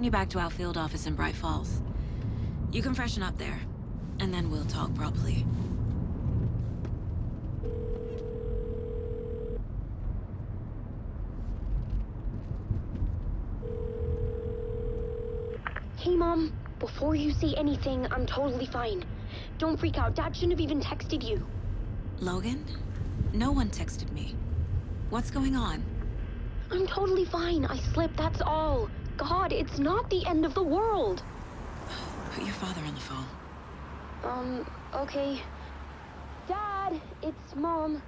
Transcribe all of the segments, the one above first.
You back to our field office in Bright Falls. You can freshen up there, and then we'll talk properly. Hey, Mom. Before you say anything, I'm totally fine. Don't freak out. Dad shouldn't have even texted you. Logan? No one texted me. What's going on? I'm totally fine. I slipped, that's all. God, it's not the end of the world. Put your father on the phone. Okay. Dad, it's Mom.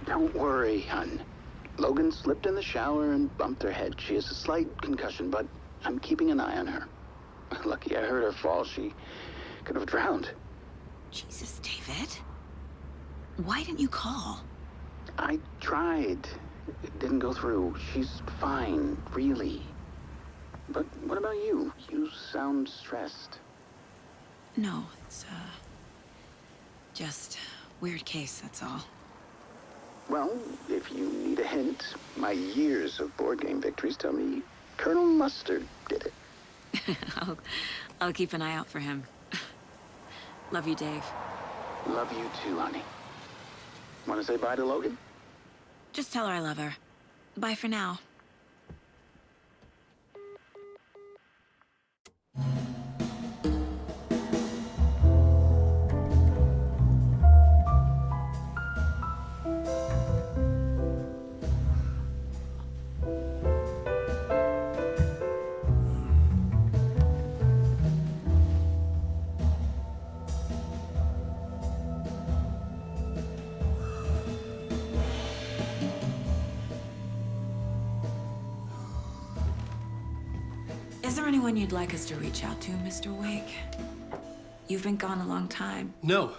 Don't worry, hon. Logan slipped in the shower and bumped her head. She has a slight concussion, but I'm keeping an eye on her. Lucky I heard her fall. She could have drowned. Jesus, David. Why didn't you call? I tried. It didn't go through. She's fine, really. But what about you? You sound stressed. No, it's, just weird case, that's all. Well, if you need a hint, my years of board game victories tell me Colonel Mustard did it. I'll keep an eye out for him. Love you, Dave. Love you too, honey. Want to say bye to Logan? Just tell her I love her. Bye for now. Is there anyone you'd like us to reach out to, Mr. Wake? You've been gone a long time. No.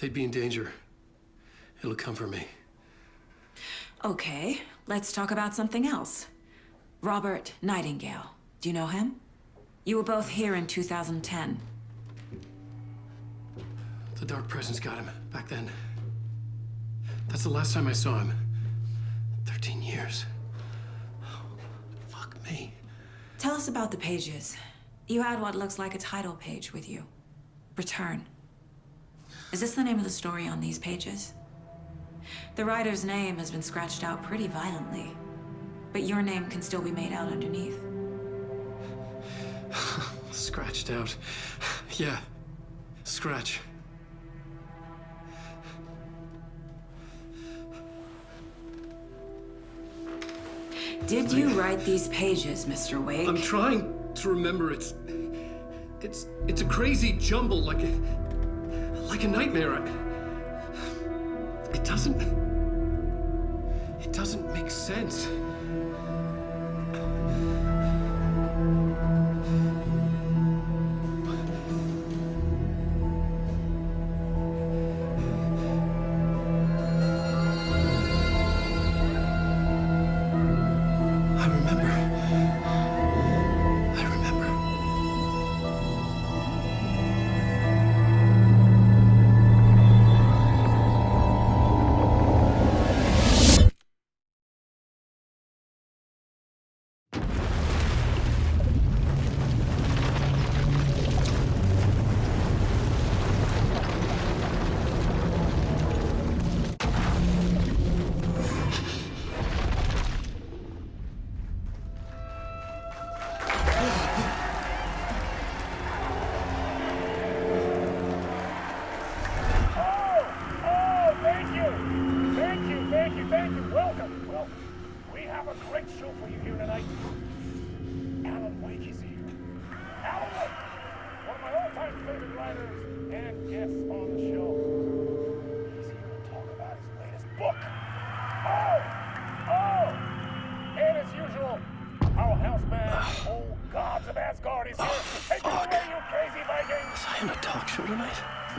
They'd be in danger. It'll come for me. Okay, let's talk about something else. Robert Nightingale. Do you know him? You were both here in 2010. The Dark Presence got him back then. That's the last time I saw him. 13 years. Fuck me. Tell us about the pages. You had what looks like a title page with you. Return. Is this the name of the story on these pages? The writer's name has been scratched out pretty violently, but your name can still be made out underneath. Scratched out. Yeah. Scratch. Did you write these pages, Mr. Wake? I'm trying to remember. It's a crazy jumble, like a nightmare. It doesn't make sense.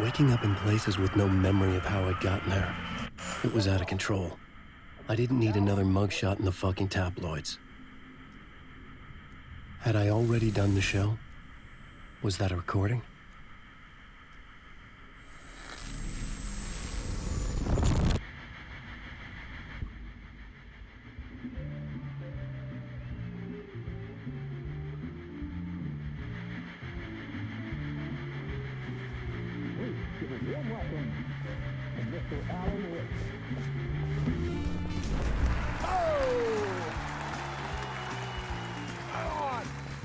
Waking up in places with no memory of how I'd gotten there. It was out of control. I didn't need another mugshot in the fucking tabloids. Had I already done the show? Was that a recording? Oh!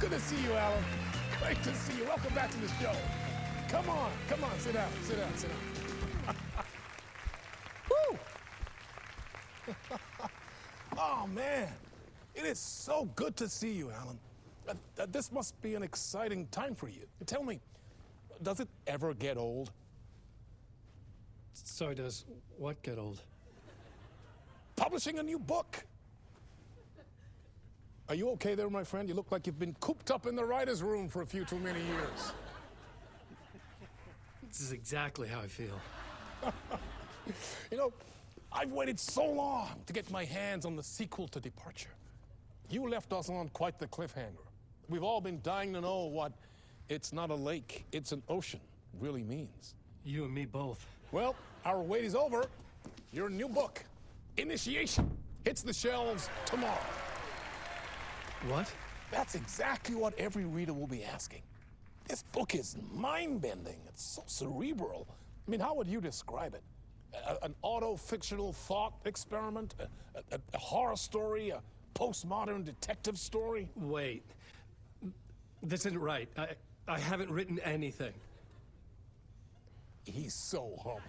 Good to see you, Alan. Great to see you. Welcome back to the show. Come on, sit down. Woo! Oh, man. It is so good to see you, Alan. This must be an exciting time for you. Tell me, does it ever get old? So does what get old? Publishing a new book. Are you okay there, my friend? You look like you've been cooped up in the writer's room for a few too many years. This is exactly how I feel. You know, I've waited so long to get my hands on the sequel to Departure. You left us on quite the cliffhanger. We've all been dying to know what "it's not a lake, it's an ocean" really means. You and me both. Well, our wait is over. Your new book, Initiation, hits the shelves tomorrow. What? That's exactly what every reader will be asking. This book is mind-bending. It's so cerebral. I mean, how would you describe it? An auto-fictional thought experiment? A horror story? A postmodern detective story? Wait. This isn't right. I haven't written anything. He's so humble.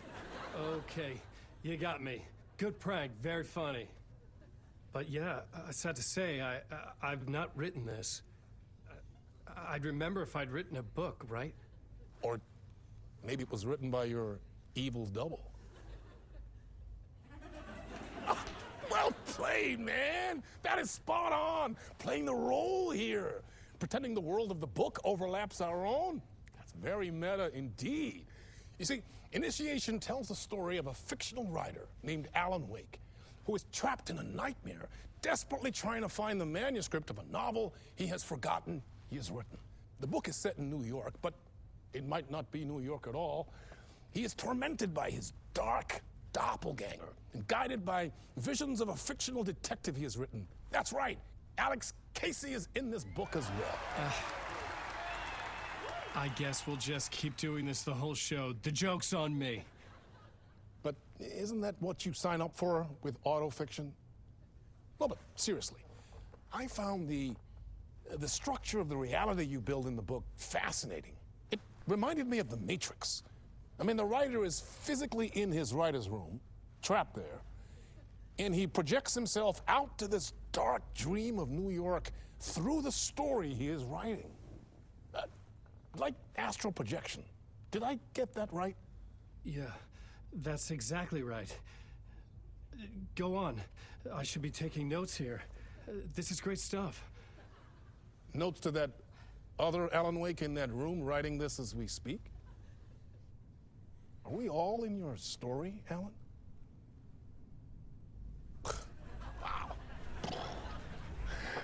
Okay, you got me. Good prank, very funny. But yeah, sad to say, I've not written this. I'd remember if I'd written a book, right? Or maybe it was written by your evil double. Well played, man! That is spot on! Playing the role here. Pretending the world of the book overlaps our own. That's very meta indeed. You see, Initiation tells the story of a fictional writer named Alan Wake, who is trapped in a nightmare, desperately trying to find the manuscript of a novel he has forgotten he has written. The book is set in New York, but it might not be New York at all. He is tormented by his dark doppelganger and guided by visions of a fictional detective he has written. That's right, Alex Casey is in this book as well. I guess we'll just keep doing this the whole show. The joke's on me. But isn't that what you sign up for with autofiction? No, but seriously, I found the structure of the reality you build in the book fascinating. It reminded me of The Matrix. I mean, the writer is physically in his writer's room, trapped there, and he projects himself out to this dark dream of New York through the story he is writing. Like astral projection. Did I get that right? Yeah, that's exactly right. Go on. I should be taking notes here. This is great stuff. Notes to that other Alan Wake in that room writing this as we speak? Are we all in your story, Alan? Wow.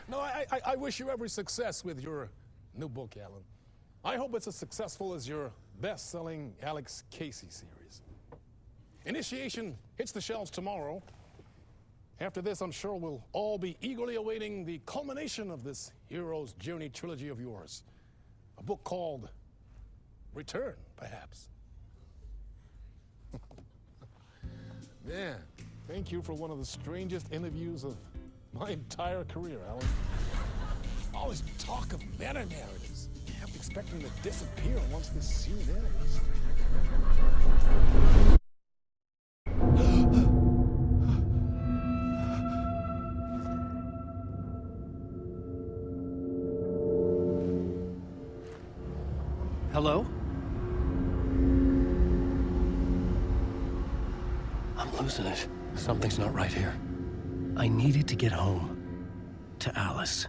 No, I wish you every success with your new book, Alan. I hope it's as successful as your best-selling Alex Casey series. Initiation hits the shelves tomorrow. After this, I'm sure we'll all be eagerly awaiting the culmination of this hero's journey trilogy of yours. A book called Return, perhaps. Man, thank you for one of the strangest interviews of my entire career, Alan. All this talk of meta-narratives. Kept expecting to disappear once this scene ends. Hello? I'm losing it. Something's not right here. I needed to get home. To Alice.